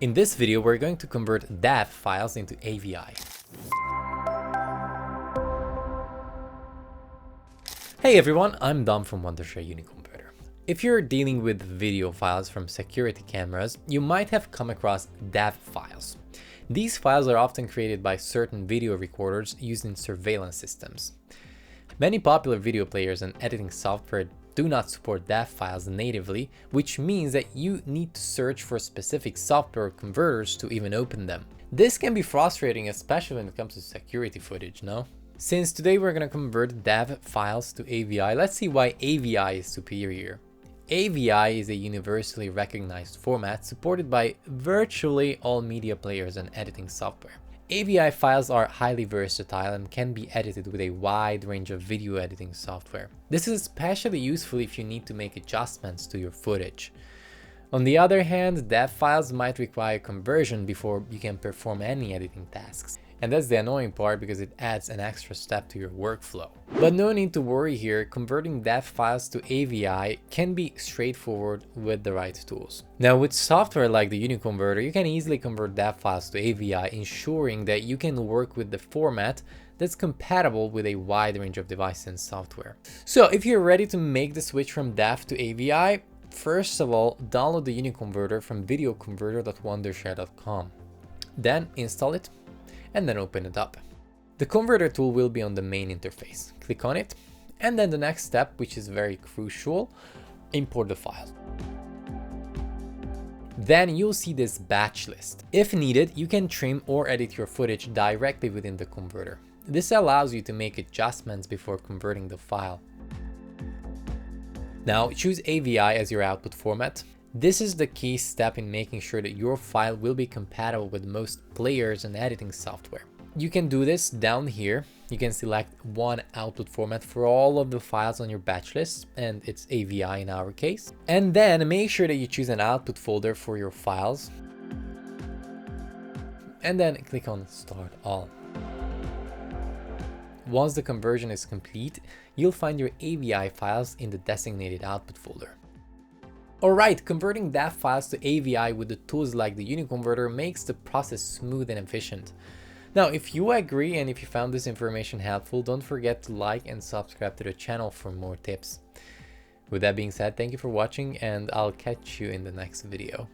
In this video, we're going to convert DAV files into AVI. Hey everyone, I'm Dom from Wondershare UniConverter. If you're dealing with video files from security cameras, you might have come across DAV files. These files are often created by certain video recorders used in surveillance systems. Many popular video players and editing software do not support DAV files natively, which means that you need to search for specific software converters to even open them. This can be frustrating, especially when it comes to security footage, no? Since today we're going to convert DAV files to AVI, let's see why AVI is superior. AVI is a universally recognized format supported by virtually all media players and editing software. AVI files are highly versatile and can be edited with a wide range of video editing software. This is especially useful if you need to make adjustments to your footage. On the other hand, DAV files might require conversion before you can perform any editing tasks. And that's the annoying part because it adds an extra step to your workflow. But no need to worry here, converting DAV files to AVI can be straightforward with the right tools. Now with software like the UniConverter, you can easily convert DAV files to AVI, ensuring that you can work with the format that's compatible with a wide range of devices and software. So if you're ready to make the switch from DAV to AVI, first of all, download the UniConverter from videoconverter.wondershare.com. Then install it and then open it up. The converter tool will be on the main interface. Click on it, and then the next step, which is very crucial, import the file. Then you'll see this batch list. If needed, you can trim or edit your footage directly within the converter. This allows you to make adjustments before converting the file. Now choose AVI as your output format. This is the key step in making sure that your file will be compatible with most players and editing software. You can do this down here. You can select one output format for all of the files on your batch list, and it's AVI in our case. And then make sure that you choose an output folder for your files. And then click on Start All. Once the conversion is complete, you'll find your AVI files in the designated output folder. Alright, converting DAV files to AVI with the tools like the UniConverter makes the process smooth and efficient. Now, if you agree and if you found this information helpful, don't forget to like and subscribe to the channel for more tips. With that being said, thank you for watching, and I'll catch you in the next video.